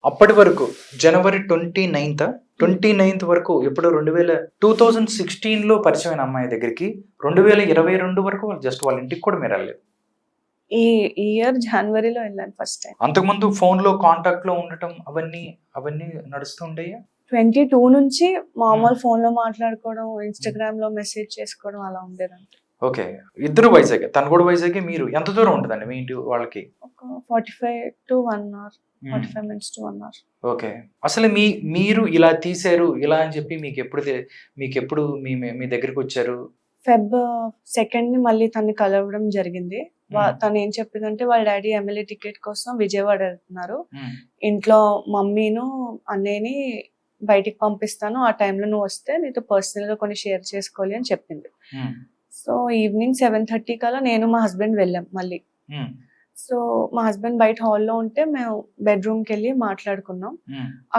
అప్పటి వరకు జనవరి 29థ్ 29థ్ వరకు ఎప్పుడు 2016లో పరిచయమైన అమ్మాయి దగ్గరికి 2022 వరకు వాళ్ళు జస్ట్ వాళ్ళ ఇంటికి కూడా మీరు వెళ్ళలేదు. ఈ ఇయర్ జనవరిలో వెళ్ళాను ఫస్ట్ టైం. అంతకుముందు ఫోన్లో కాంటాక్ట్లో ఉండటం అవన్నీ నడుస్తూ ఉండేయా? 22 నుంచి మామూలు ఫోన్లో మాట్లాడుకోవడం, ఇన్స్టాగ్రామ్లో మెసేజ్ చేసుకోవడం అలా ఉండేదండి. ఓకే. ఇద్దరు వైజాగ్, తను కూడా వైజాగ్. మీరు ఎంత దూరం ఉంటుందండి మీ ఇంటి వాళ్ళకి? ఒక 45 to 1 hour, 45 minutes to 1 hour. Okay. అసలు మీరు ఇలా తీశారు ఇలా అని చెప్పి మీకెప్పుడు మీ మీ దగ్గరికి వచ్చారు? Feb 2nd మళ్ళీ తన్ని కలవడం జరిగింది. తను ఏం చెప్పిందంటే వాళ్ళ డాడీ ఎమ్మెల్యే టికెట్ కోసం విజయవాడ వెళ్తున్నారు. ఇంట్లో మమ్మీను అన్నయ్యని బయటికి పంపిస్తాను, ఆ టైంలో నువ్వు వస్తే నీతో పర్సనల్గా కొన్ని షేర్ చేసుకోవాలి అని చెప్పింది. సో ఈవినింగ్ 7:30 కల్లా నేను మా హస్బెండ్ వెళ్ళాం మళ్ళీ. సో మా హస్బెండ్ బయట హాల్లో ఉంటే మేము బెడ్రూమ్కి వెళ్ళి మాట్లాడుకున్నాం.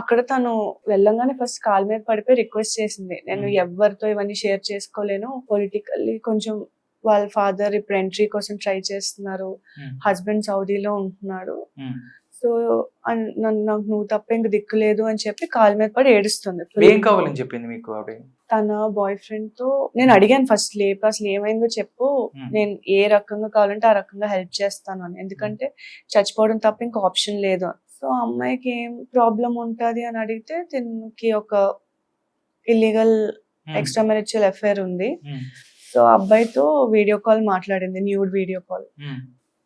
అక్కడ తను వెళ్ళంగానే ఫస్ట్ కాల్ మీద పడిపోయి రిక్వెస్ట్ చేసింది, నేను ఎవరితో ఇవన్నీ షేర్ చేసుకోలేను, పొలిటికల్లీ కొంచెం వాళ్ళ ఫాదర్ ఇప్పుడు ఎంట్రీ కోసం ట్రై చేస్తున్నారు, హస్బెండ్ సౌదీలో ఉంటున్నాడు, సో నాకు నువ్వు తప్ప ఇంక దిక్కు లేదు అని చెప్పి కాల్ మీద పడి ఏడుస్తుంది. ఏం కావాలని చెప్పింది మీకు? తన బాయ్ ఫ్రెండ్ తో నేను అడిగాను ఫస్ట్ లేపు, అసలు ఏమైందో చెప్పు, నేను ఏ రకంగా కావాలంటే ఆ రకంగా హెల్ప్ చేస్తాను అని, ఎందుకంటే చచ్చిపోవడం తప్ప ఇంకో ఆప్షన్ లేదు. సో అమ్మాయికి ఏం ప్రాబ్లం ఉంటుంది అని అడిగితే దీనికి ఒక ఇల్లీగల్ ఎక్స్ట్రా మ్యారిటల్ అఫైర్ ఉంది. సో అబ్బాయితో వీడియో కాల్ మాట్లాడింది, న్యూడ్ వీడియో కాల్.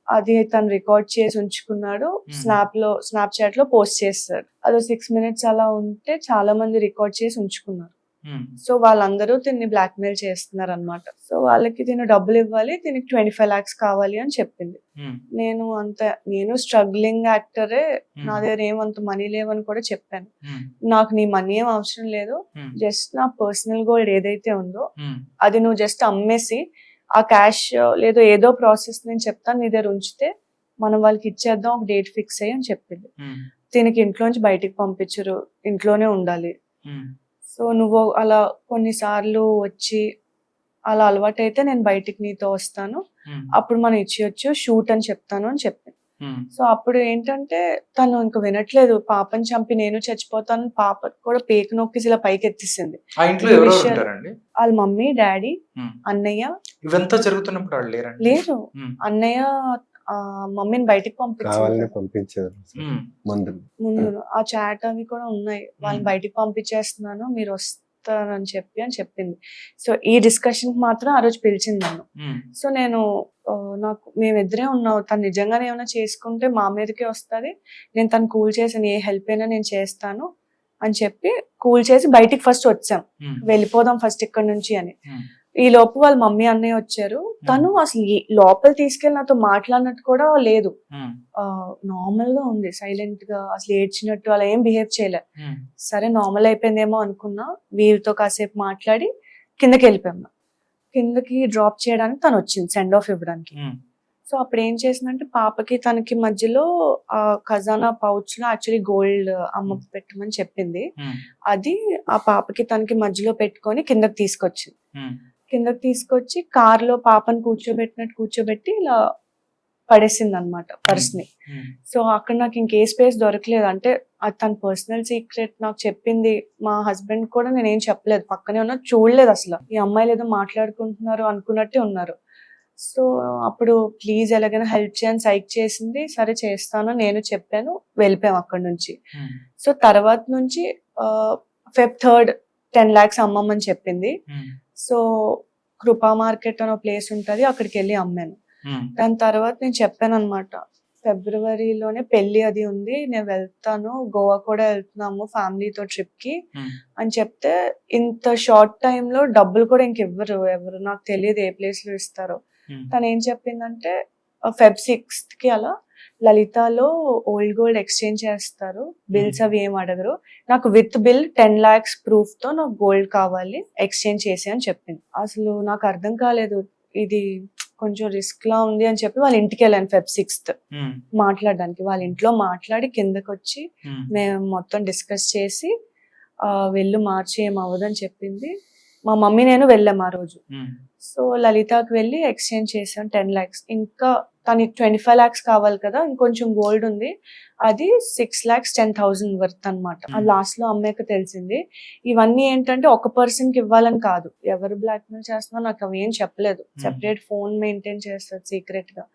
అది తను రికార్డ్ చేసి ఉంచుకున్నాడు, స్నాప్చాట్ లో పోస్ట్ చేస్తాడు. అదో 6 minutes అలా ఉంటే చాలా మంది రికార్డ్ చేసి ఉంచుకున్నారు. సో వాళ్ళందరూ దీన్ని బ్లాక్ మెయిల్ చేస్తున్నారు అనమాట. సో వాళ్ళకి దీన్ని డబ్బులు ఇవ్వాలి, దీనికి 25 lakhs కావాలి అని చెప్పింది. నేను స్ట్రగ్లింగ్ యాక్టరే, నా దగ్గర ఏమంత మనీ లేవని కూడా చెప్పాను. నాకు నీ మనీ ఏం అవసరం లేదు, జస్ట్ నా పర్సనల్ గోల్డ్ ఏదైతే ఉందో అది నువ్వు జస్ట్ అమ్మేసి ఆ క్యాష్ లేదో ఏదో ప్రాసెస్ నేను చెప్తాను, నీ దగ్గర ఉంచితే మనం వాళ్ళకి ఇచ్చేద్దాం, ఒక డేట్ ఫిక్స్ అయ్యి అని చెప్పింది. దీనికి ఇంట్లోంచి బయటికి పంపించరు, ఇంట్లోనే ఉండాలి. సో నువ్వు అలా కొన్నిసార్లు వచ్చి అలా అలవాటు అయితే నేను బయటికి నీతో వస్తాను, అప్పుడు మనం ఇచ్చేయచ్చు, షూట్ అని చెప్తాను అని చెప్పింది. సో అప్పుడు ఏంటంటే తను ఇంకా వినట్లేదు, పాపని చంపి నేను చచ్చిపోతాను, పాప కూడా పేక నొక్కి ఇలా పైకి ఎత్తిసింది. వాళ్ళ మమ్మీ, డాడీ, అన్నయ్య. ఇవంతా జరుగుతున్నప్పుడు లేరు, అన్నయ్య మమ్మీని బయటికి పంపించారు ముందు. ఆ చాట్ అవి కూడా ఉన్నాయి, వాళ్ళని బయటికి పంపించేస్తున్నాను మీరు వస్తారని చెప్పింది. సో ఈ డిస్కషన్ మాత్రం ఆ రోజు పిలిచింది నన్ను. సో నాకు మేమిద్దరే ఉన్నావు, తను నిజంగానే ఏమైనా చేసుకుంటే మా మీదకే వస్తుంది, నేను తను కూల్ చేసాను, ఏ హెల్ప్ అయినా నేను చేస్తాను అని చెప్పి కూల్ చేసి బయటికి ఫస్ట్ వచ్చాం, వెళ్ళిపోదాం ఫస్ట్ ఇక్కడ నుంచి అని. ఈ లోపు వాళ్ళ మమ్మీ అన్నయ్య వచ్చారు. తను అసలు లోపల తీసుకెళ్ళి నాతో మాట్లాడినట్టు కూడా లేదు, నార్మల్ గా ఉంది, సైలెంట్ గా, అసలు ఏడ్చినట్టు అలా ఏం బిహేవ్ చేయలే. సరే నార్మల్ అయిపోయిందేమో అనుకున్నా, వీరితో కాసేపు మాట్లాడి కిందకి వెళ్ళిపోయాము. కిందకి డ్రాప్ చేయడానికి తను వచ్చింది, సెండ్ ఆఫ్ ఇవ్వడానికి. సో అప్పుడు ఏం చేసిందంటే పాపకి తనకి మధ్యలో ఆ ఖజానా పౌచ్ లో యాక్చువల్లీ గోల్డ్ అమ్మ పెట్టమని చెప్పింది. అది ఆ పాపకి తనకి మధ్యలో పెట్టుకొని కిందకి తీసుకొచ్చి కార్లో పాపని కూర్చోబెట్టి ఇలా పడేసింది అనమాట పర్స్ ని. సో అక్కడ నాకు ఇంకే స్పేస్ దొరకలేదు, అంటే అది తన పర్సనల్ సీక్రెట్ నాకు చెప్పింది. మా హస్బెండ్ కూడా నేనేం చెప్పలేదు, పక్కనే ఉన్నా, చూడలేదు అసలు. ఈ అమ్మాయిలు ఏదో మాట్లాడుకుంటున్నారు అనుకున్నట్టే ఉన్నారు. సో అప్పుడు ప్లీజ్ ఎలాగైనా హెల్ప్ చేయని సైక్ చేసింది. సరే చేస్తాను నేను చెప్పాను, వెళ్ళిపోయాం అక్కడ నుంచి. సో తర్వాత నుంచి Feb 3rd 10 lakhs అమ్మమ్మని చెప్పింది. సో కృపా మార్కెట్ అనే ప్లేస్ ఉంటది, అక్కడికి వెళ్ళి అమ్మాను. దాని తర్వాత నేను చెప్పాను అనమాట, ఫిబ్రవరిలోనే పెళ్లి అది ఉంది, నేను వెళ్తాను, గోవా కూడా వెళ్తున్నాము ఫ్యామిలీతో ట్రిప్ కి అని చెప్తే, ఇంత షార్ట్ టైమ్ లో డబ్బులు కూడా ఇంకెవ్వరు ఎవరు నాకు తెలియదు ఏ ప్లేస్ లో ఇస్తారో. తను ఏం చెప్పిందంటే Feb 6th కి అలా లలితాలో ఓల్డ్ గోల్డ్ ఎక్స్చేంజ్ చేస్తారు, బిల్స్ అవి ఏం అడగరు, నాకు విత్ బిల్ 10 lakhs ప్రూఫ్ తో నాకు గోల్డ్ కావాలి, ఎక్స్చేంజ్ చేసి అని చెప్పింది. అసలు నాకు అర్థం కాలేదు, ఇది కొంచెం రిస్క్ లా ఉంది అని చెప్పి వాళ్ళ ఇంటికి వెళ్ళాను Feb 6th మాట్లాడడానికి. వాళ్ళ ఇంట్లో మాట్లాడి కిందకి వచ్చి మేము మొత్తం డిస్కస్ చేసి వెళ్ళు మార్చి ఏం అవ్వదని చెప్పింది. మా మమ్మీ నేను వెళ్ళాం ఆ రోజు. సో లలితాకి వెళ్ళి ఎక్స్చేంజ్ చేసాం 10 lakhs. ఇంకా తనకి 25 lakhs కావాలి కదా, ఇంకొంచెం గోల్డ్ ఉంది, అది 6,10,000 వర్త్ అనమాట. అది లాస్ట్ లో అమ్మాయికి తెలిసింది. ఇవన్నీ ఏంటంటే ఒక పర్సన్ కి ఇవ్వాలని కాదు, ఎవరు బ్లాక్ మెయిల్ చేస్తున్నా నాకు అవి ఏం చెప్పలేదు. సెపరేట్ ఫోన్ మెయింటైన్ చేస్తారు సీక్రెట్ గా.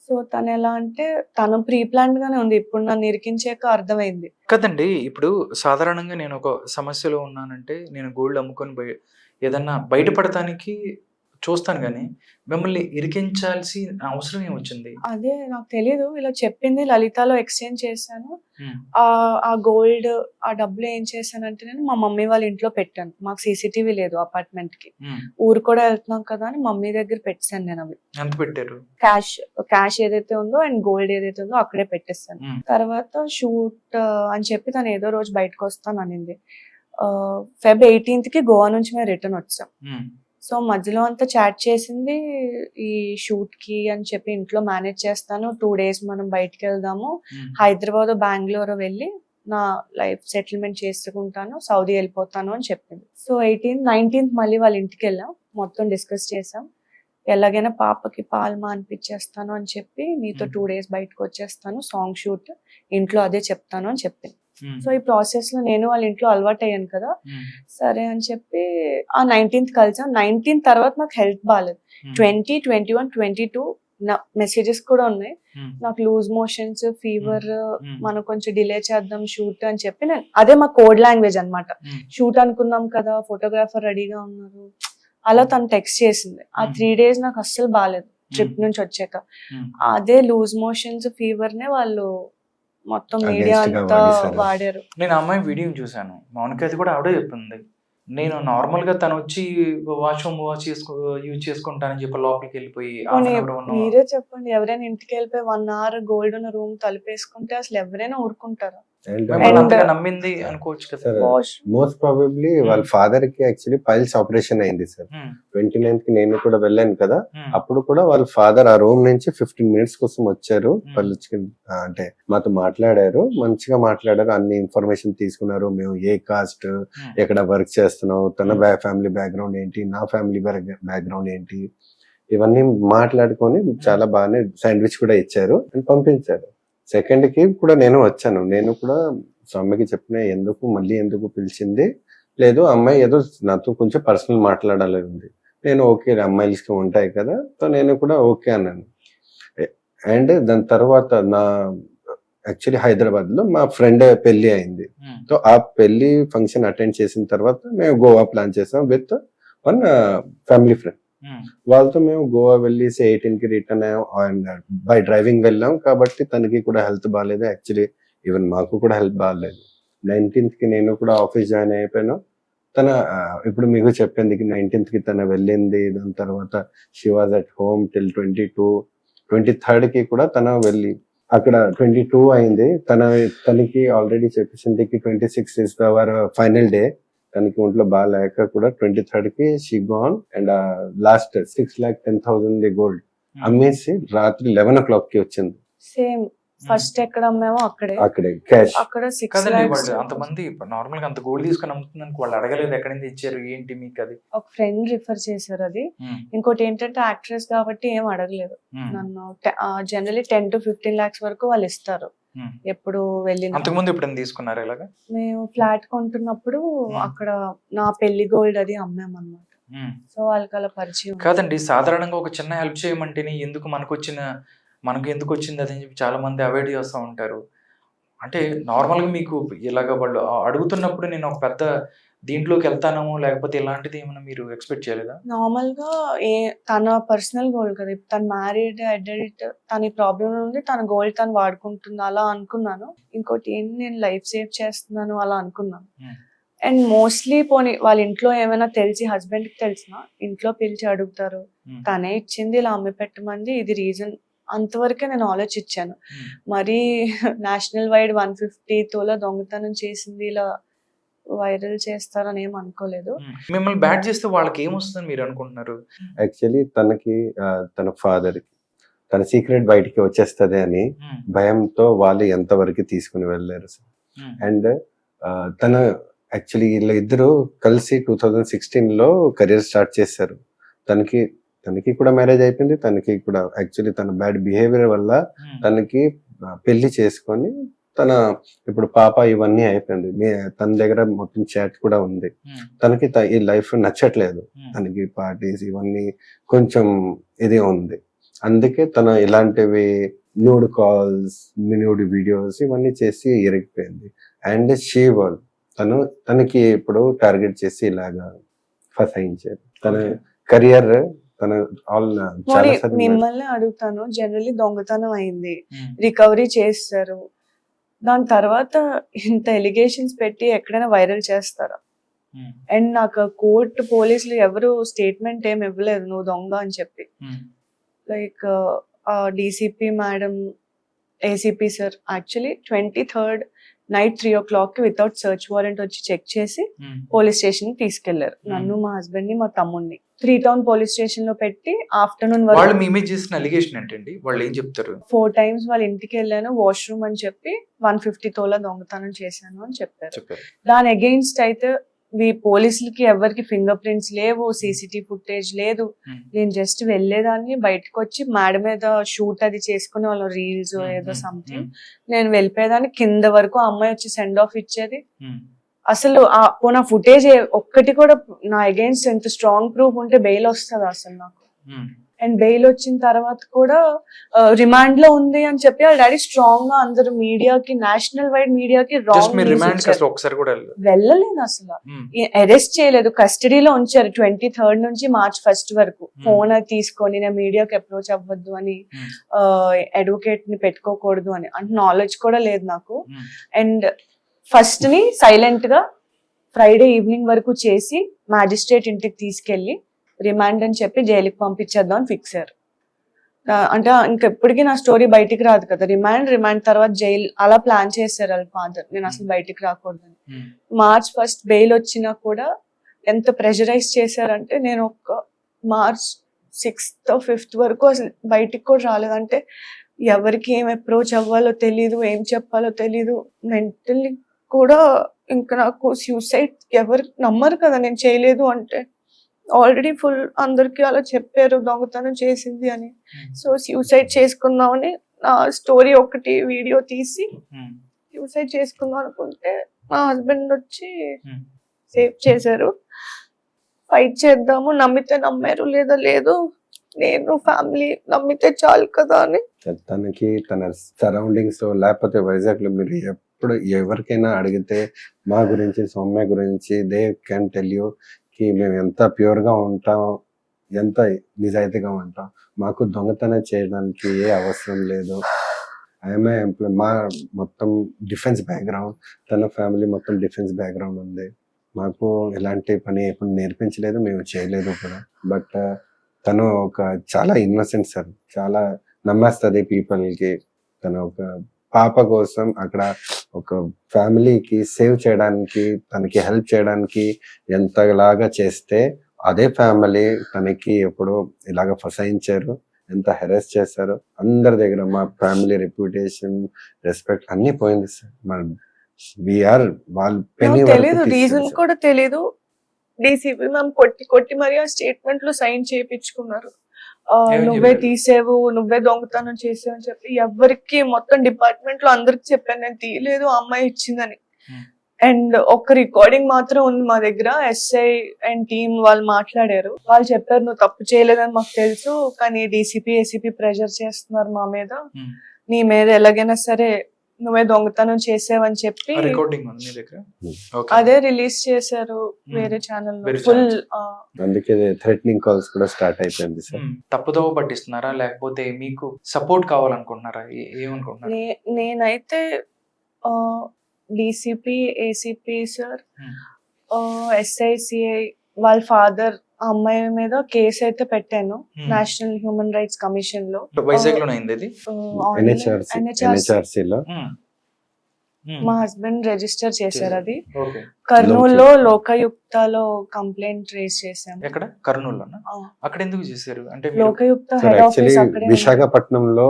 సో తను ఎలా అంటే తను ప్రీ ప్లాన్డ్ గానే ఉంది. ఇప్పుడు నన్ను ఇరికించాక అర్థమైంది. కదండి. ఇప్పుడు సాధారణంగా నేను ఒక సమస్యలో ఉన్నానంటే నేను గోల్డ్ అమ్ముకొని ఏదన్నా బయటపడటానికి చూస్తాను గానీ, మిమ్మల్ని ఇరికించాల్సి అవసరం ఏమొచ్చింది? అదే నాకు తెలీదు. ఇలా చెప్పింది లలితాలో ఎక్స్చేంజ్ చేశాను. హ్మ్. ఆ గోల్డ్, ఆ డబ్బులు ఏం చేశానంటే నేను మా మమ్మీ వాళ్ళ ఇంట్లో పెట్టాను. మాకు సీసీటీవీ లేదు అపార్ట్మెంట్ కి. ఊరు కూడా వెళ్తున్నాం కదా అని మమ్మీ దగ్గర పెట్టాను నేను అవి. ఎంత పెట్టారు? క్యాష్ ఏదైతే ఉందో అండ్ గోల్డ్ ఏదైతే ఉందో అక్కడే పెట్టేస్తాను. తర్వాత షూట్ అని చెప్పి తను ఏదో రోజు బయటకు వస్తాను అనింది. Feb 18th కి గోవా నుంచి మేము రిటర్న్ వచ్చాం. సో మధ్యలో అంతా చాట్ చేసింది ఈ షూట్ కి అని చెప్పి, ఇంట్లో మేనేజ్ చేస్తాను, 2 days మనం బయటకు వెళ్దాము, హైదరాబాద్ బెంగళూరు వెళ్ళి నా లైఫ్ సెటిల్మెంట్ చేసుకుంటాను, సౌదీ వెళ్ళిపోతాను అని చెప్పింది. సో 18th 19th మళ్ళీ వాళ్ళ ఇంటికి వెళ్ళాం, మొత్తం డిస్కస్ చేసాం. ఎలాగైనా పాపకి పాలు మానిపించేస్తాను అని చెప్పి, నీతో 2 days బయటకు వచ్చేస్తాను, సాంగ్ షూట్ ఇంట్లో అదే చెప్తాను అని చెప్పింది. సో ఈ ప్రాసెస్ లో నేను వాళ్ళ ఇంట్లో అలవాటు అయ్యాను కదా, సరే అని చెప్పి ఆ 19th కలిసాం. 19th తర్వాత నాకు హెల్త్ బాగాలేదు. 20, 21, 22 నా మెసేజెస్ కూడా ఉన్నాయి. నాకు లూజ్ మోషన్స్, ఫీవర్, మనం కొంచెం డిలే చేద్దాం షూట్ అని చెప్పి, నేను అదే మా కోడ్ లాంగ్వేజ్ అన్నమాట. షూట్ అనుకున్నాం కదా, ఫోటోగ్రాఫర్ రెడీగా ఉన్నారు, అలా తను టెక్స్ట్ చేసింది. ఆ 3 days నాకు అస్సలు బాగాలేదు ట్రిప్ నుంచి వచ్చాక. అదే లూజ్ మోషన్స్, ఫీవర్ నే వాళ్ళు మొత్తం మీడియా అంతా వాడారు. నేను అమ్మాయి వీడియోని చూసాను, మౌనిక అది కూడా ఆవిడే చెప్పింది. నేను నార్మల్ గా తను వచ్చి వాష్రూమ్ యూజ్ చేసుకుంటానని చెప్పి లోపలికి వెళ్ళిపోయి మీరే చెప్పండి, ఎవరైనా ఇంటికి వెళ్ళిపోయి 1 hour గోల్డ్ ఉన్న రూమ్ తలుపేసుకుంటే అసలు ఎవరైనా ఊరుకుంటారా? నమ్మింది అనుకోవచ్చు కదా. మోస్ట్ ప్రాబబ్లీ వాళ్ళ ఫాదర్ కి యాక్చువల్లీ పైల్స్ ఆపరేషన్ అయింది సార్. 29th కి నేను కూడా వెళ్ళాను కదా, అప్పుడు కూడా వాళ్ళ ఫాదర్ ఆ రూమ్ నుంచి 15 minutes కోసం వచ్చారు. వాళ్ళు అంటే మాతో మాట్లాడారు, మంచిగా మాట్లాడారు, అన్ని ఇన్ఫర్మేషన్ తీసుకున్నారు. మేము ఏ కాస్ట్, ఎక్కడ వర్క్ చేస్తున్నాం, తన ఫ్యామిలీ బ్యాక్గ్రౌండ్ ఏంటి, నా ఫ్యామిలీ బ్యాక్గ్రౌండ్ ఏంటి, ఇవన్నీ మాట్లాడుకొని చాలా బాగానే శాండ్విచ్ కూడా ఇచ్చారు అండ్ పంపించారు. సెకండ్ కి కూడా నేను వచ్చాను. నేను కూడా స్వామికి చెప్పిన, ఎందుకు పిలిచింది, లేదు అమ్మాయి ఏదో నాతో కొంచెం పర్సనల్ మాట్లాడాలి ఉంది. నేను ఓకే, అమ్మాయిలకి ఉంటాయి కదా, సో నేను కూడా ఓకే అన్నాను. అండ్ దాని తర్వాత నా యాక్చువల్లీ హైదరాబాద్ లో మా ఫ్రెండ్ పెళ్లి అయింది. సో ఆ పెళ్లి ఫంక్షన్ అటెండ్ చేసిన తర్వాత మేము గోవా ప్లాన్ చేసాం విత్ వన్ ఫ్యామిలీ ఫ్రెండ్. వాళ్ళతో మేము గోవా వెళ్ళి 18 కి రిటర్న్ అయ్యాం. అండ్ బై డ్రైవింగ్ వెళ్ళాం కాబట్టి తనకి కూడా హెల్త్ బాగాలేదు. యాక్చువల్లీ ఈవెన్ మాకు కూడా హెల్త్ బాగాలేదు. 19th కి నేను కూడా ఆఫీస్ జాయిన్ అయిపోయాను. తన ఇప్పుడు మీకు చెప్పింది 19th కి తన వెళ్ళింది. దాని తర్వాత she was at home till 22. 23rd కి కూడా తన వెళ్ళి అక్కడ 22 అయింది. తనకి ఆల్రెడీ చెప్పేసింది 26 ఇస్ అవర్ ఫైనల్ డే. తనకి ఒంట్లో బాగాలేక కూడా 23rd కి she gone. And last 6,10,000 gold అమ్మేసి రాత్రి 11 o'clock కి వచ్చింది. సేమ్ ఫస్ట్ ఎక్కడ అమ్మామో అక్కడే క్యాష్. అక్కడ 6 కదండి. lakhs. వాళ్ళు అంతమంది నార్మల్ గా అంత గోల్డ్ తీసుకొని అమ్ముతుందని వాళ్ళు అడగలేదు, ఎక్కడి నుంచి ఇచ్చారు ఏంటి మీకు అది? ఒక ఫ్రెండ్ రిఫర్ చేశారు అది. ఇంకోటి ఏంటంటే యాక్ట్రెస్ కాబట్టి ఏం అడగలేదు నన్ను. జనరలీ 10 to 15 lakhs వరకు వాళ్ళు ఇస్తారు ఎప్పుడు వెళ్ళిన. అంతకుముందు ఎప్పుడైనా తీసుకున్నారు ఇలాగా? మేము ఫ్లాట్ కొంటున్నప్పుడు అక్కడ నా పెళ్లి గోల్డ్ అది అమ్మాం అన్నమాట. సో వాళ్ళకి అలా పరిచయం. కాదండి, సాధారణంగా ఒక చిన్న హెల్ప్ చేయమంటేనే మనకు ఎందుకు వచ్చింది అని చెప్పి చాలా మంది అవాయిడ్ చేస్తూ ఉంటారు. అంటే నార్మల్గా మీకు ఇలాగ వాళ్ళు అడుగుతున్నప్పుడు నేను ఒక పెద్ద దీంట్లోకి వెళ్తానేమో, లేకపోతే ఇలాంటిది ఏమైనా మీరు ఎక్స్పెక్ట్ చేయలేదా? నార్మల్ గా తన పర్సనల్ గోల్డ్ కదా, తను మ్యారీడ్ అడల్ట్, తన ప్రాబ్లం ఉంది, తన గోల్డ్ తను వాడుకుంటుంది అలా అనుకున్నాను. ఇంకోటి ఏంటి, నేను లైఫ్ సేవ్ చేస్తున్నాను అలా అనుకున్నాను. అండ్ మోస్ట్లీ పోనీ వాళ్ళ ఇంట్లో ఏమైనా తెలిసి, హస్బెండ్ కి తెలిసిన ఇంట్లో పిలిచి అడుగుతారు, తనే ఇచ్చింది ఇలా అమ్మి పెట్టమంది, ఇది రీజన్, అంతవరకే నేను ఆలోచించాను. మరి నేషనల్ వైడ్ 150 తోల దొంగతనం చేసింది ఇలా వైరల్ చేస్తారని ఏం అనుకోలేదు. మిమ్మల్ని బ్యాట్ చేస్తే వాళ్ళకి ఏమొస్తుందని మీరు అనుకుంటున్నారు? యాక్చువల్లీ తనకి తన ఫాదర్ కి తన సీక్రెట్ బయటికి వచ్చేస్తది అని భయంతో వాళ్ళు ఎంతవరకు తీసుకుని వెళ్ళారు. అండ్ తన యాక్చువల్లీ వీళ్ళ ఇద్దరు కలిసి 2016 లో కెరీర్ స్టార్ట్ చేశారు. తనకి తనకి కూడా మ్యారేజ్ అయిపోయింది, తనకి కూడా యాక్చువల్లీ తన బ్యాడ్ బిహేవియర్ వల్ల తనకి పెళ్లి చేసుకొని తన ఇప్పుడు పాప ఇవన్నీ అయిపోయింది. తన దగ్గర మొత్తం చాట్ కూడా ఉంది. తనకి ఈ లైఫ్ నచ్చట్లేదు, తనకి పార్టీస్ ఇవన్నీ కొంచెం ఇది ఉంది. అందుకే తను ఇలాంటివి న్యూడ్ కాల్స్, న్యూడ్ వీడియోస్ ఇవన్నీ చేసి ఇరిగిపోయింది. అండ్ తనకి ఇప్పుడు టార్గెట్ చేసి ఇలాగా ఫసాయించారు. తన కెరియర్ తన మరి మిమ్మల్ని అడుగుతాను, జనరల్లీ దొంగతనం అయింది, రికవరీ చేస్తారు, దాని తర్వాత ఇంత ఎలిగేషన్స్ పెట్టి ఎక్కడైనా వైరల్ చేస్తారా? అండ్ నాకు కోర్టు పోలీసులు ఎవరు స్టేట్మెంట్ ఏమి ఇవ్వలేదు నువ్వు దొంగ అని చెప్పి. Like DCP madam, ACP sir actually 23rd night 3 o'clock without search warrant వచ్చి చెక్ చేసి పోలీస్ స్టేషన్ తీసుకెళ్లారు నన్ను, మా హస్బెండ్ ని, మా తమ్ముడిని. 3 Town పోలీస్ స్టేషన్ లో పెట్టి ఆఫ్టర్నూన్ వాళ్ళు మీ మీద చేసిన అలిగేషన్ ఏంటండి? వాళ్ళు ఏం చెప్తారు? 4 times వాళ్ళ ఇంటికి వెళ్ళాను, వాష్రూమ్ అని చెప్పి 150 తోలా దొంగతనం చేశాను అని చెప్పారు. దాని అగెయిన్స్ట్ అయితే పోలీసులకి ఎవరికి ఫింగర్ ప్రింట్స్ లేవు, సీసీటీవీ ఫుటేజ్ లేదు. నేను జస్ట్ వెళ్ళేదాన్ని, బయటకు వచ్చి మేడ మీద షూట్ అది చేసుకుని వాళ్ళ రీల్స్ ఏదో సంథింగ్, నేను వెళ్ళిపోయేదాన్ని. కింద వరకు ఆ అమ్మాయి వచ్చి సెండ్ ఆఫ్ ఇచ్చేది. అసలు నా ఫుటేజ్ ఒక్కటి కూడా నా అగైన్స్ ఎంత స్ట్రాంగ్ ప్రూఫ్ ఉంటే బెయిల్ వస్తుంది అసలు నాకు. అండ్ బెయిల్ వచ్చిన తర్వాత కూడా రిమాండ్ లో ఉంది అని చెప్పి వాళ్ళ డాడీ స్ట్రాంగ్ గా అందరు మీడియాకి, నేషనల్ వైడ్ మీడియాకి వెళ్ళలేదు అసలు, అరెస్ట్ చేయలేదు, కస్టడీలో ఉంచారు 23rd నుంచి March 1st వరకు. ఫోన్ అది తీసుకొని నేను మీడియాకి అప్రోచ్ అవ్వద్దు అని, అడ్వకేట్ ని పెట్టుకోకూడదు అని, అంటే నాలెడ్జ్ కూడా లేదు నాకు. అండ్ ఫస్ట్ ని సైలెంట్ గా ఫ్రైడే ఈవినింగ్ వరకు చేసి మ్యాజిస్ట్రేట్ ఇంటికి తీసుకెళ్లి రిమాండ్ అని చెప్పి జైలుకి పంపించేద్దాం అని ఫిక్స్ అయ్యారు. అంటే ఇంకెప్పటికీ నా స్టోరీ బయటికి రాదు కదా, రిమాండ్ తర్వాత జైలు, అలా ప్లాన్ చేశారు వాళ్ళ ఫాదర్, నేను అసలు బయటికి రాకూడదని. March 1st బెయిల్ వచ్చినా కూడా ఎంత ప్రెషరైజ్ చేశారంటే, నేను ఒక March 6th or 5th వరకు అసలు బయటికి కూడా రాలేదంటే ఎవరికి ఏం అప్రోచ్ అవ్వాలో తెలీదు, ఏం చెప్పాలో తెలీదు. మెంటల్లీ కూడా ఇంకా నాకు సూసైడ్, ఎవరు నమ్మరు కదా నేను చేయలేదు అంటే. ఆల్రెడీ ఫుల్ అందరికి అలా చెప్పారు దొంగతనం చేసింది అని. సో సూసైడ్ చేసుకుందామని నా స్టోరీ ఒకటి వీడియో తీసి సూసైడ్ చేసుకుందాం అనుకుంటే మా హస్బెండ్ వచ్చి సేవ్ చేశారు. ఫైట్ చేద్దాము, నమ్మితే నమ్మారు, లేదా లేదు, నేను ఫ్యామిలీ నమ్మితే చాలు కదా అని. తనకి తన సరౌండింగ్స్ లేకపోతే వైజాగ్ లో మీరు ఎప్పుడు ఎవరికైనా అడిగితే మా గురించి, సౌమ్య గురించి, దే కెన్ టెల్ యూ కి మేము ఎంత ప్యూర్ గా ఉంటాం, ఎంత నిజాయితీగా ఉంటాం. మాకు దొంగతనం చేయడానికి ఏ అవసరం లేదు. ఆమె మా మొత్తం డిఫెన్స్ బ్యాక్గ్రౌండ్, తన ఫ్యామిలీ మొత్తం డిఫెన్స్ బ్యాక్గ్రౌండ్ ఉంది. మాకు ఎలాంటి పని ఎప్పుడు నేర్పించలేదు, మేము చేయలేదు కూడా. బట్ తను ఒక చాలా ఇన్నోసెంట్ సార్, చాలా నమ్మేస్తుంది పీపుల్ కి. తన ఒక పాప కోసం అక్కడ ఒక ఫ్యామిలీకి సేవ్ చేయడానికి, తనకి హెల్ప్ చేయడానికి ఎంతలాగా చేస్తే, అదే ఫ్యామిలీ తనకి ఎప్పుడు ఇలాగ ఫసాయించారు, ఎంత హెరాస్ చేశారు. అందరి దగ్గర మా ఫ్యామిలీ రెప్యుటేషన్, రెస్పెక్ట్ అన్ని పోయింది సార్. తెలీదు, రీజన్ కూడా తెలీదు. డీసీపీ మ్యామ్ కొట్టి మరి ఆ స్టేట్మెంట్ లో సైన్ చేయించుకున్నారు. నువ్వే తీసేవు, నువ్వే దొంగతనం చేసావు అని చెప్పి ఎవరికి, మొత్తం డిపార్ట్మెంట్ లో అందరికి చెప్పాను నేను తీయలేదు, అమ్మాయి ఇచ్చిందని. అండ్ ఒక రికార్డింగ్ మాత్రం ఉంది మా దగ్గర. ఎస్ఐ అండ్ టీమ్ వాళ్ళు మాట్లాడారు, వాళ్ళు చెప్పారు నువ్వు తప్పు చేయలేదని మాకు తెలుసు, కానీ డీసీపీ ఏసీపీ ప్రెషర్ చేస్తున్నారు మా మీద, నీ మీద ఎలాగైనా సరే నువ్వే దొంగతనం చేసావని చెప్పి అదే రిలీజ్ చేశారు వేరే ఛానల్ లో. ఫుల్ అందుకే థ్రెటనింగ్ కాల్స్ కూడా స్టార్ట్ అయిపోయింది సార్. తప్పుదోవ పట్టిస్తున్నారా లేకపోతే మీకు సపోర్ట్ కావాలనుకుంటున్నారా, ఏమనుకుంటున్నారా? నేనైతే డీసీపీ, ఏసీపీ సార్, ఎస్ఐసిఐ వాళ్ళ ఫాదర్, అమ్మాయి మీద కేసు అయితే పెట్టాను నేషనల్ హ్యూమన్ రైట్స్ కమిషన్ లో. వైజాగ్ లో అయింది అది, NHRC లో. మా హస్బెండ్ రిజిస్టర్ చేశారు అది. కర్నూలులో లోకయుక్తలో కంప్లైంట్ రేస్ చేశాము. ఎక్కడ? కర్నూలులోనా? అక్కడ ఎందుకు చేశారు అంటే? లోకయుక్త హెడ్ ఆఫీస్ అక్కడే. విశాఖపట్నంలో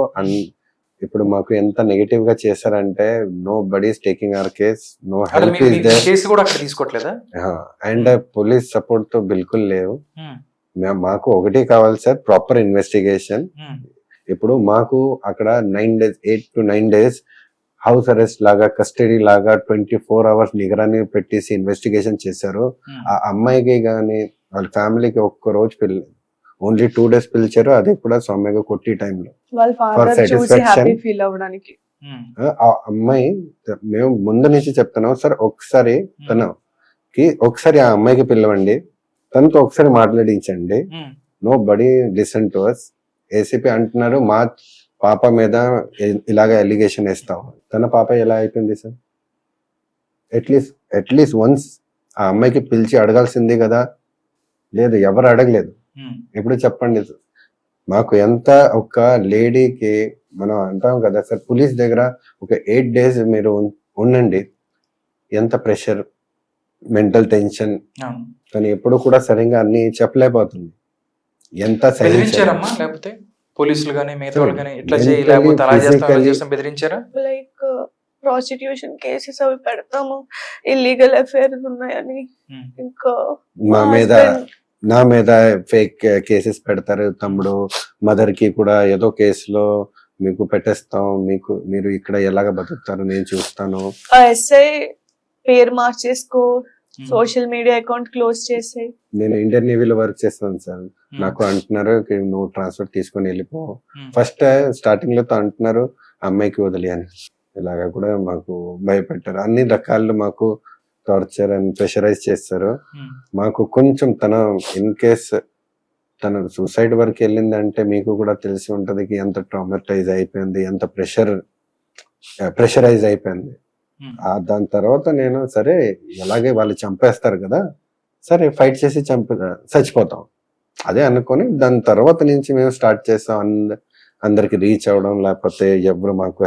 ఇప్పుడు మాకు ఎంత నెగటివ్ గా చేశారంటే, nobody is taking our case, no help is there. Case కూడా అక్కడ తీసుకోవట్లేదా? అండ్ పోలీస్ సపోర్ట్ తో బిల్కుల్ లేవు. మాకు ఒకటే కావాలి సార్, ప్రాపర్ ఇన్వెస్టిగేషన్. ఇప్పుడు మాకు అక్కడ 9 days 8 to 9 days house arrest లాగా, కస్టడీ లాగా 24 hours నిగరాన్ని పెట్టేసి ఇన్వెస్టిగేషన్ చేశారు. ఆ అమ్మాయికి కానీ వాళ్ళ ఫ్యామిలీకి ఒక్క రోజు ఓన్లీ 2 days పిలిచారు, అది కూడా సౌమ్యగా కొట్టి టైంలో. వాళ్ళ ఫాదర్ చూసి satisfaction. హ్యాపీ ఫీల్ అవ్వడానికి. ఆ అమ్మాయి, మేము ముందు నుంచి చెప్తున్నాం సార్, ఒకసారి ఒకసారి ఆ అమ్మాయికి పిలవండి, తనతో ఒకసారి మాట్లాడించండి. Nobody listen to us. ACP అంటున్నారు మా పాప మీద ఇలాగ ఎలిగేషన్ వేస్తావు. తన పాప ఎలా అయిపోయింది సార్? అట్లీస్ట్ వన్స్ ఆ అమ్మాయికి పిలిచి అడగాల్సింది కదా, లేదు, ఎవరు అడగలేదు. ఇప్పుడు చెప్పండి సార్, మాకు ఎంత ఒక లేడీకి మనం అంటాం కదా సార్, పోలీస్ దగ్గర ఒక 8 days మీరు ఉండండి, ఎంత ప్రెషర్, మెంటల్ టెన్షన్, కానీ ఎప్పుడు కూడా సరిగ్గా అన్ని చెప్పలేకపోతుంది. ఎంత బెదిరించారమ్మా? లేకపోతే పోలీసులు గానీ మిగతా వాళ్ళు గానీ ఇట్లా చేయి, లేకపోతే అలా చేస్తాం, అలా చేస్తాం బెదిరించారా? లైక్ ప్రాస్టిట్యూషన్ కేసెస్ అవి పెడతాము, ఇల్లీగల్ అఫైర్స్ ఉన్నాయని, ఇంకా నా మీద ఫేక్ కేసెస్ పెడతారు తమ్ముడు, మదర్ కి కూడా ఏదో కేసులో మీకు పెట్టేస్తాం, మీరు ఇక్కడ ఎలాగ బతుకుతారు నేను చూస్తాను. ఆ ఎస్ఐ పేరు మార్చేసుకో, సోషల్ మీడియా అకౌంట్ క్లోజ్ చేసే. నేను ఇండియన్ నేవీలో వర్క్ చేస్తాను సార్, నాకు అంటున్నారు నువ్వు ట్రాన్స్ఫర్ తీసుకొని వెళ్ళిపో. ఫస్ట్ స్టార్టింగ్ లో అంటున్నారు అమ్మాయికి వదిలి అని, ఇలాగా కూడా మాకు భయపెట్టారు. అన్ని రకాలు మాకు టార్చర్ అండ్ ప్రెషరైజ్ చేస్తారు. మాకు కొంచెం తన ఇన్ కేస్ తన సూసైడ్ వరకు వెళ్ళిందంటే మీకు కూడా తెలిసి ఉంటది ఎంత ట్రామటైజ్ అయిపోయింది, ఎంత ప్రెషరైజ్ అయిపోయింది. దాని తర్వాత నేను సరే ఎలాగే వాళ్ళు చంపేస్తారు కదా, సరే ఫైట్ చేసి చచ్చిపోతాం అదే అనుకొని దాని తర్వాత నుంచి మేము స్టార్ట్ చేస్తాం అందరికి రీచ్ అవ్వడం, లేకపోతే ఎవరు మాకు